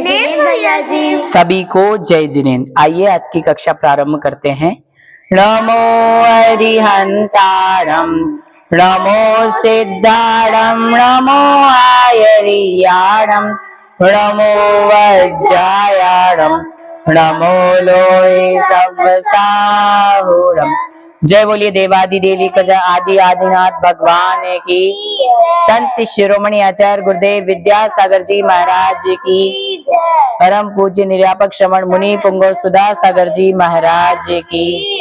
जिनेंद्र भैया जी। सभी को जय जिनेंद्र। आइए आज की कक्षा प्रारंभ करते हैं। नमो अरिहंतारम नमो सिद्धारम नमो आयरियाणम नमो वज्रायाणम नमो लोहे सवसाहुरम। जय बोलिए देवादि देवी कजा आदि आदिनाथ भगवान की। संत शिरोमणि आचार्य गुरुदेव विद्यासागर जी महाराज की। परम पूज्य निर्यापक श्रवण मुनि पुंगव सुधा सागर जी महाराज की।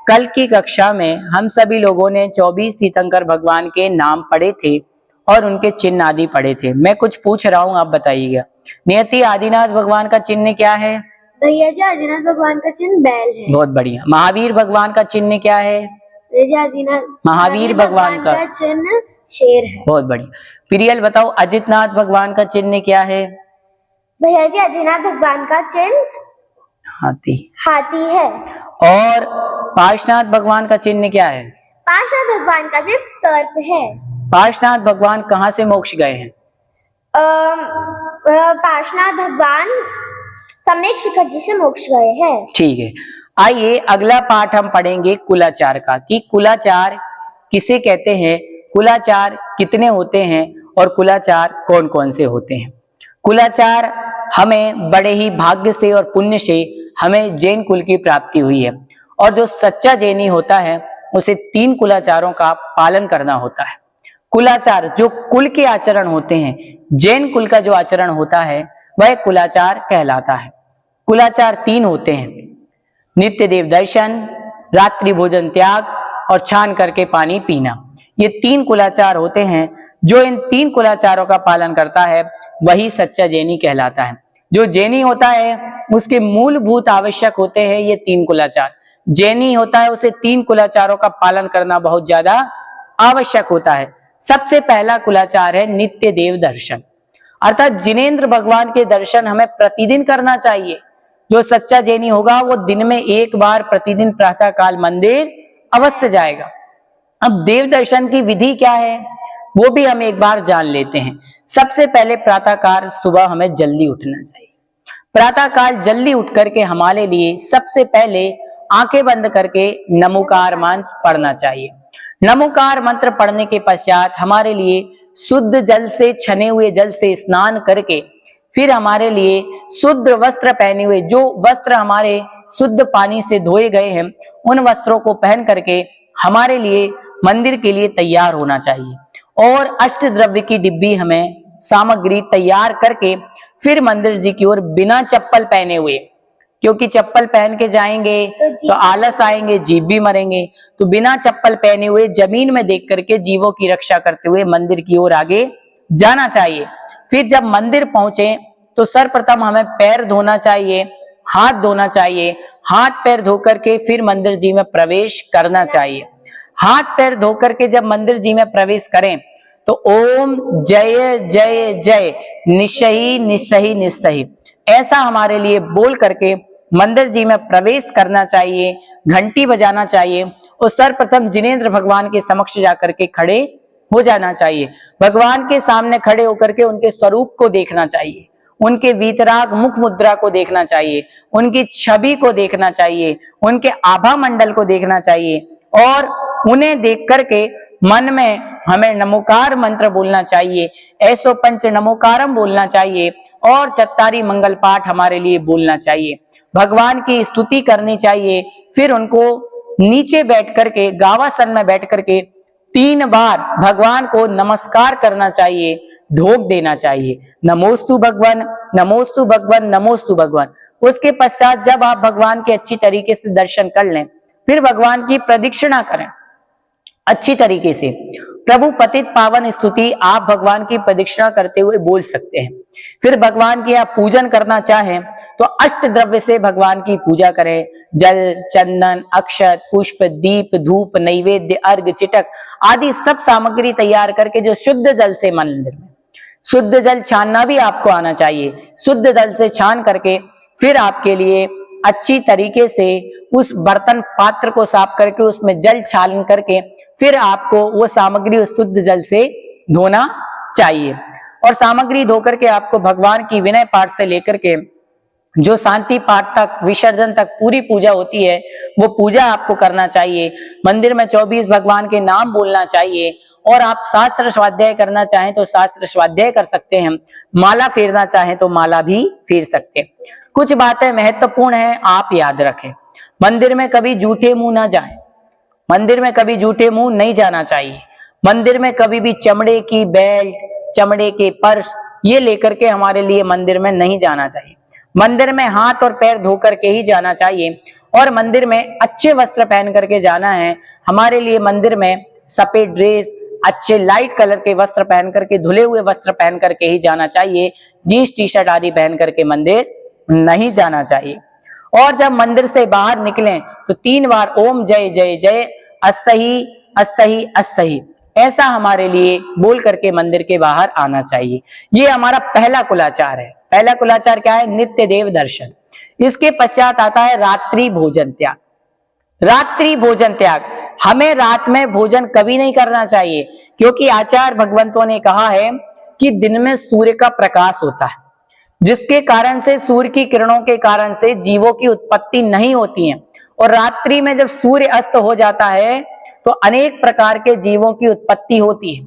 कल की कक्षा में हम सभी लोगों ने 24 तीर्थंकर भगवान के नाम पढ़े थे और उनके चिन्ह आदि पढ़े थे। मैं कुछ पूछ रहा हूँ, आप बताइएगा। नियति आदिनाथ भगवान का चिन्ह क्या है? भैया जी आदिनाथ भगवान का चिन्ह बैल है। बहुत बढ़िया। महावीर भगवान का चिन्ह क्या है? भैया जी आदिनाथ महावीर भगवान का चिन्ह शेर है। बहुत बढ़िया। प्रियल बताओ, अजितनाथ भगवान का चिन्ह क्या है? भैया जी आदिनाथ भगवान का चिन्ह हाथी है। और पार्श्वनाथ भगवान का चिन्ह क्या है? पार्श्वनाथ भगवान का चिन्ह सर्प है। पार्श्वनाथ भगवान कहाँ से मोक्ष गए हैं? पार्श्वनाथ भगवान सम्यक शिखर जी से मोक्ष गए हैं। ठीक है। आइए अगला पाठ हम पढ़ेंगे कुलाचार का, कि कुलाचार किसे कहते हैं, कुलाचार कितने होते हैं और कुलाचार कौन कौन से होते हैं। कुलाचार हमें बड़े ही भाग्य से और पुण्य से हमें जैन कुल की प्राप्ति हुई है, और जो सच्चा जैनी होता है उसे 3 कुलाचारों का पालन करना होता है। कुलाचार जो कुल के आचरण होते हैं, जैन कुल का जो आचरण होता है वह कुलाचार कहलाता है। कुलाचार 3 होते हैं: नित्य देव दर्शन, रात्रि भोजन त्याग और छान करके पानी पीना। ये 3 कुलाचार होते हैं। जो इन 3 कुलाचारों का पालन करता है वही सच्चा जैनी कहलाता है। जो जैनी होता है उसके मूलभूत आवश्यक होते हैं ये 3 कुलाचार। जैनी होता है उसे 3 कुलाचारों का पालन करना बहुत ज्यादा आवश्यक होता है। सबसे पहला कुलाचार है नित्य देव दर्शन, अर्थात जिनेंद्र भगवान के दर्शन हमें प्रतिदिन करना चाहिए। जो सच्चा जैनी होगा वो दिन में 1 बार प्रतिदिन प्रातः काल मंदिर अवश्य जाएगा। अब देव दर्शन की विधि क्या है वो भी हम एक बार जान लेते हैं। सबसे पहले प्रातः काल सुबह हमें जल्दी उठना चाहिए। प्रातः काल जल्दी उठ करके हमारे लिए सबसे पहले आंखें बंद करके नमोकार मंत्र पढ़ना चाहिए। नमोकार मंत्र पढ़ने के पश्चात हमारे लिए शुद्ध जल से, छने हुए जल से स्नान करके फिर हमारे लिए शुद्ध वस्त्र पहने हुए, जो वस्त्र हमारे शुद्ध पानी से धोए गए हैं उन वस्त्रों को पहन करके हमारे लिए मंदिर के लिए तैयार होना चाहिए। और अष्ट द्रव्य की डिब्बी हमें सामग्री तैयार करके फिर मंदिर जी की ओर बिना चप्पल पहने हुए, क्योंकि चप्पल पहन के जाएंगे तो आलस आएंगे, जीव भी मरेंगे, तो बिना चप्पल पहने हुए जमीन में देख करके जीवों की रक्षा करते हुए मंदिर की ओर आगे जाना चाहिए। फिर जब मंदिर पहुंचे तो सर्वप्रथम हमें पैर धोना चाहिए, हाथ धोना चाहिए। हाथ पैर धो करके फिर मंदिर जी में प्रवेश करना चाहिए। हाथ पैर धो करके जब मंदिर जी में प्रवेश करें तो ओम जय जय जय निस्सही निस्सही निस्सही ऐसा हमारे लिए बोल करके मंदिर जी में प्रवेश करना चाहिए। घंटी बजाना चाहिए और सर्वप्रथम जिनेंद्र भगवान के समक्ष जाकर के खड़े हो जाना चाहिए। भगवान के सामने खड़े होकर के उनके स्वरूप को देखना चाहिए, उनके वीतराग मुख मुद्रा को देखना चाहिए, उनकी छवि को देखना चाहिए, उनके आभा मंडल को देखना चाहिए और उन्हें देख करके मन में हमें नमोकार मंत्र बोलना चाहिए, ऐसो पंच नमोकारम बोलना चाहिए और चत्तारी मंगल पाठ हमारे लिए बोलना चाहिए। भगवान की स्तुति करनी चाहिए। फिर उनको नीचे बैठ करके, गावासन में बैठ करके 3 बार भगवान को नमस्कार करना चाहिए, ढोक देना चाहिए, नमोस्तु भगवान, नमोस्तु भगवान, नमोस्तु भगवान। उसके पश्चात जब आप भगवान के अच्छी तरीके से दर्शन कर लें फिर भगवान की प्रदक्षिणा करें अच्छी तरीके से। प्रभु पतित पावन स्तुति आप भगवान की प्रदक्षिणा करते हुए बोल सकते हैं। फिर भगवान की आप पूजन करना चाहें तो अष्ट द्रव्य से भगवान की पूजा करें। जल, चंदन, अक्षत, पुष्प, दीप, धूप, नैवेद्य, अर्घ, चिटक आदि सब सामग्री तैयार करके जो शुद्ध जल से मंदिर में, शुद्ध जल छानना भी आपको आना चाहिए। शुद्ध जल से छान करके फिर आपके लिए अच्छी तरीके से उस बर्तन पात्र को साफ करके उसमें जल छालन करके फिर आपको वो सामग्री उस शुद्ध जल से धोना चाहिए। और सामग्री धोकर के आपको भगवान की विनय पाठ से लेकर के जो शांति पाठ तक, विसर्जन तक पूरी पूजा होती है, वो पूजा आपको करना चाहिए। मंदिर में 24 भगवान के नाम बोलना चाहिए। और आप शास्त्र स्वाध्याय करना चाहें तो शास्त्र स्वाध्याय कर सकते हैं। माला फेरना चाहें तो माला भी फेर सकते हैं। कुछ बातें महत्वपूर्ण हैं, आप याद रखें। मंदिर में कभी जूठे मुंह ना जाएं। मंदिर में कभी जूठे मुंह नहीं जाना चाहिए। मंदिर में कभी भी चमड़े की बेल्ट, चमड़े के पर्स ये लेकर के हमारे लिए मंदिर में नहीं जाना चाहिए। मंदिर में हाथ और पैर धो करके ही जाना चाहिए। और मंदिर में अच्छे वस्त्र पहन करके जाना है। हमारे लिए मंदिर में सफेद ड्रेस, अच्छे लाइट कलर के वस्त्र पहन करके, धुले हुए वस्त्र पहन करके ही जाना चाहिए। जीन्स टी शर्ट आदि पहन करके मंदिर नहीं जाना चाहिए। और जब मंदिर से बाहर निकलें तो 3 बार ओम जय जय जय अस्सही अस्सही अस्सही ऐसा हमारे लिए बोल करके मंदिर के बाहर आना चाहिए। ये हमारा पहला कुलाचार है। पहला कुलाचार क्या है? नित्य देव दर्शन। इसके पश्चात आता है रात्रि भोजन त्याग। रात्रि भोजन त्याग, हमें रात में भोजन कभी नहीं करना चाहिए, क्योंकि आचार्य भगवंतों ने कहा है कि दिन में सूर्य का प्रकाश होता है, जिसके कारण से, सूर्य की किरणों के कारण से जीवों की उत्पत्ति नहीं होती है। और रात्रि में जब सूर्य अस्त हो जाता है तो अनेक प्रकार के जीवों की उत्पत्ति होती है।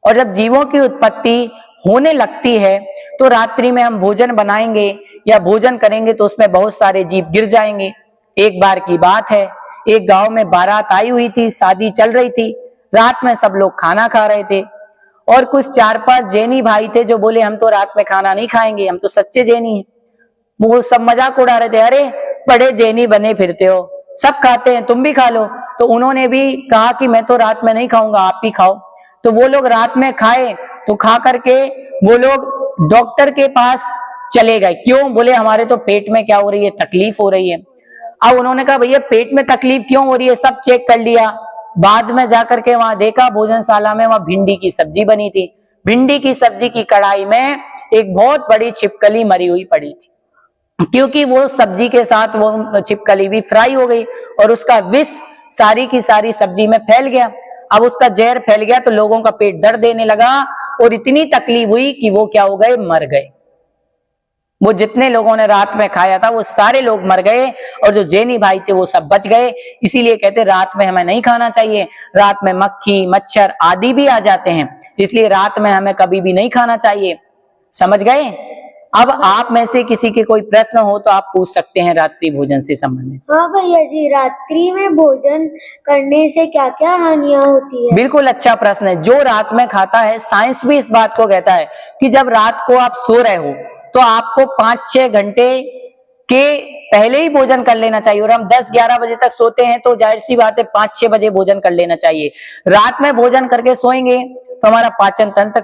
और जब जीवों की उत्पत्ति होने लगती है तो रात्रि में हम भोजन बनाएंगे या भोजन करेंगे तो उसमें बहुत सारे जीव गिर जाएंगे। एक बार की बात है, एक गांव में बारात आई हुई थी, शादी चल रही थी। रात में सब लोग खाना खा रहे थे और कुछ 4-5 जैनी भाई थे जो बोले हम तो रात में खाना नहीं खाएंगे, हम तो सच्चे जैनी हैं। वो सब मजाक उड़ा रहे थे, अरे बड़े जैनी बने फिरते हो, सब खाते हैं, तुम भी खा लो। तो उन्होंने भी कहा कि मैं तो रात में नहीं खाऊंगा, आप भी खाओ। तो वो लोग रात में खाए, तो खा करके वो लोग डॉक्टर के पास चले गए। क्यों? बोले हमारे तो पेट में क्या हो रही है, तकलीफ हो रही है। अब उन्होंने कहा भैया पेट में तकलीफ क्यों हो रही है, सब चेक कर लिया। बाद में जाकर के वहां देखा भोजनशाला में, वहां भिंडी की सब्जी बनी थी। भिंडी की सब्जी की कढ़ाई में एक बहुत बड़ी छिपकली मरी हुई पड़ी थी, क्योंकि वो सब्जी के साथ वो छिपकली भी फ्राई हो गई और उसका विष सारी की सारी सब्जी में फैल गया। अब उसका जहर फैल गया तो लोगों का पेट दर्द देने लगा और इतनी तकलीफ हुई कि वो क्या हो गए, मर गए। वो जितने लोगों ने रात में खाया था वो सारे लोग मर गए और जो जैनी भाई थे वो सब बच गए। इसीलिए कहते रात में हमें नहीं खाना चाहिए। रात में मक्खी, मच्छर आदि भी आ जाते हैं, इसलिए रात में हमें कभी भी नहीं खाना चाहिए। समझ गए? अब आप में से किसी के कोई प्रश्न हो तो आप पूछ सकते हैं रात्रि भोजन से संबंधित। हाँ भैया जी, रात्रि में भोजन करने से क्या क्या हानियां होती है? बिल्कुल अच्छा प्रश्न है। जो रात में खाता है, साइंस भी इस बात को कहता है कि जब रात को आप सो रहे हो तो आपको 5-6 घंटे के पहले ही भोजन कर लेना चाहिए। और हम 10-11 बजे तक सोते हैं तो जाहिर सी बात है 5-6 बजे भोजन कर लेना चाहिए। रात में भोजन करके सोएंगे तो हमारा पाचन तंत्र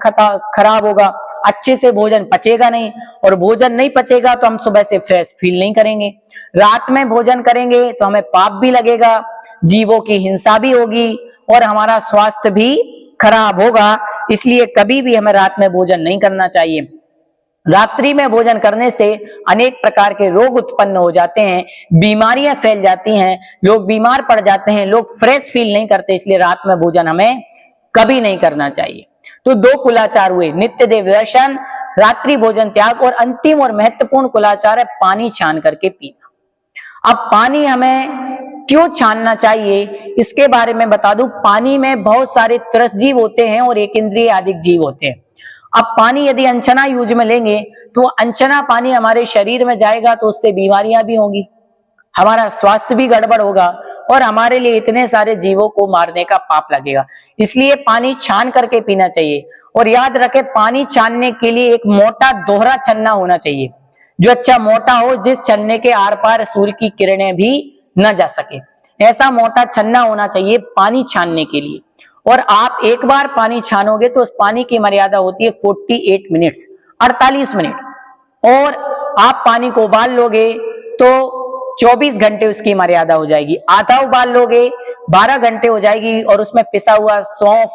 खराब होगा, अच्छे से भोजन पचेगा नहीं, और भोजन नहीं पचेगा तो हम सुबह से फ्रेश फील नहीं करेंगे। रात में भोजन करेंगे तो हमें पाप भी लगेगा, जीवों की हिंसा भी होगी और हमारा स्वास्थ्य भी खराब होगा। इसलिए कभी भी हमें रात में भोजन नहीं करना चाहिए। रात्रि में भोजन करने से अनेक प्रकार के रोग उत्पन्न हो जाते हैं, बीमारियां फैल जाती हैं, लोग बीमार पड़ जाते हैं, लोग फ्रेश फील नहीं करते। इसलिए रात में भोजन हमें कभी नहीं करना चाहिए। तो 2 कुलाचार हुए, नित्य देव दर्शन, रात्रि भोजन त्याग, और अंतिम और महत्वपूर्ण कुलाचार है पानी छान करके पीना। अब पानी हमें क्यों छानना चाहिए इसके बारे में बता दूं। पानी में बहुत सारे त्रसजीव होते हैं और एक इंद्रिय आदिक जीव होते हैं। अब पानी यदि अनछना यूज में लेंगे तो अनछना पानी हमारे शरीर में जाएगा तो उससे बीमारियां भी होंगी, हमारा स्वास्थ्य भी गड़बड़ होगा और हमारे लिए इतने सारे जीवों को मारने का पाप लगेगा। इसलिए पानी छान करके पीना चाहिए। और याद रखें, पानी छानने के लिए एक मोटा दोहरा छन्ना होना चाहिए, जो अच्छा मोटा हो, जिस छन्ने के आर पार सूर्य की किरणें भी न जा सके। ऐसा मोटा छन्ना होना चाहिए पानी छानने के लिए। और आप एक बार पानी छानोगे तो उस पानी की मर्यादा होती है 48 मिनट्स, 48 मिनट। और आप पानी को उबाल लोगे तो 24 घंटे उसकी मर्यादा हो जाएगी। आधा उबाल लोगे 12 घंटे हो जाएगी, और उसमें पिसा हुआ सौंफ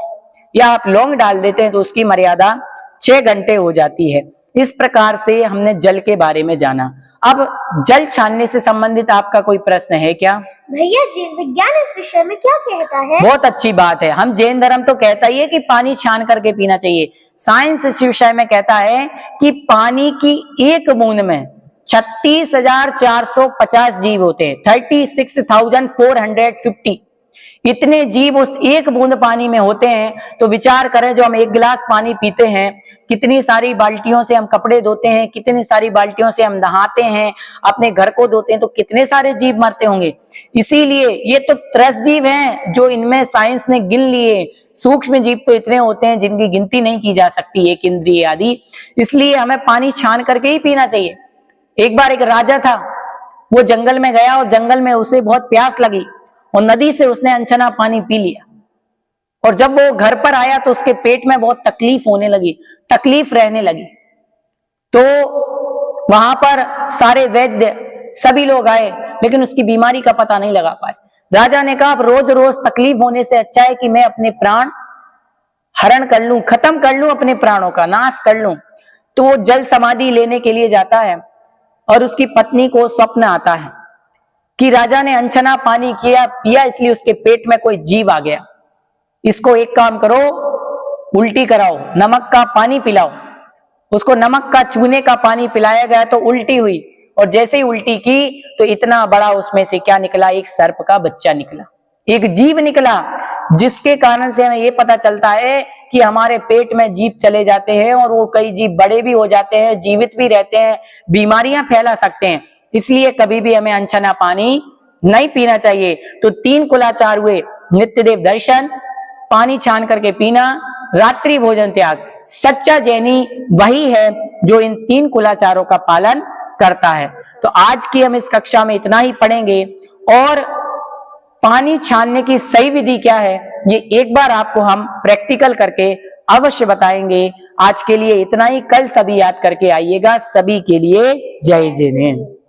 या आप लौंग डाल देते हैं तो उसकी मर्यादा 6 घंटे हो जाती है। इस प्रकार से हमने जल के बारे में जाना। अब जल छानने से संबंधित आपका कोई प्रश्न है क्या? भैया जीव विज्ञान इस विषय में क्या कहता है? बहुत अच्छी बात है। हम जैन धर्म तो कहता ही है कि पानी छान करके पीना चाहिए। साइंस इस विषय में कहता है कि पानी की एक बूंद में 36,450 जीव होते हैं, 36,450 इतने जीव उस एक बूंद पानी में होते हैं। तो विचार करें, जो हम एक गिलास पानी पीते हैं, कितनी सारी बाल्टियों से हम कपड़े धोते हैं, कितनी सारी बाल्टियों से हम नहाते हैं, अपने घर को धोते हैं, तो कितने सारे जीव मरते होंगे। इसीलिए ये तो 30 जीव हैं जो इनमें साइंस ने गिन लिए। सूक्ष्म जीव तो इतने होते हैं जिनकी गिनती नहीं की जा सकती, एक इंद्रिय आदि। इसलिए हमें पानी छान करके ही पीना चाहिए। एक बार एक राजा था, वो जंगल में गया और जंगल में उसे बहुत प्यास लगी और नदी से उसने अनछना पानी पी लिया। और जब वो घर पर आया तो उसके पेट में बहुत तकलीफ होने लगी, तकलीफ रहने लगी। तो वहां पर सारे वैद्य सभी लोग आए, लेकिन उसकी बीमारी का पता नहीं लगा पाए। राजा ने कहा, अब रोज रोज तकलीफ होने से अच्छा है कि मैं अपने प्राण हरण कर लूं, खत्म कर लूं, अपने प्राणों का नाश कर लूं। तो वो जल समाधि लेने के लिए जाता है और उसकी पत्नी को स्वप्न आता है कि राजा ने अनछना पानी पिया, इसलिए उसके पेट में कोई जीव आ गया। इसको एक काम करो, उल्टी कराओ, नमक का पानी पिलाओ। उसको नमक का चूने का पानी पिलाया गया तो उल्टी हुई, और जैसे ही उल्टी की तो इतना बड़ा उसमें से क्या निकला, एक सर्प का बच्चा निकला, एक जीव निकला। जिसके कारण से हमें ये पता चलता है कि हमारे पेट में जीव चले जाते हैं और वो कई जीव बड़े भी हो जाते हैं, जीवित भी रहते हैं, बीमारियां फैला सकते हैं। इसलिए कभी भी हमें अनछना पानी नहीं पीना चाहिए। तो 3 कुलाचार हुए, नित्य देव दर्शन, पानी छान करके पीना, रात्रि भोजन त्याग। सच्चा जैनी वही है जो इन 3 कुलाचारों का पालन करता है। तो आज की हम इस कक्षा में इतना ही पढ़ेंगे, और पानी छानने की सही विधि क्या है ये एक बार आपको हम प्रैक्टिकल करके अवश्य बताएंगे। आज के लिए इतना ही, कल सभी याद करके आइएगा। सभी के लिए जय जैन।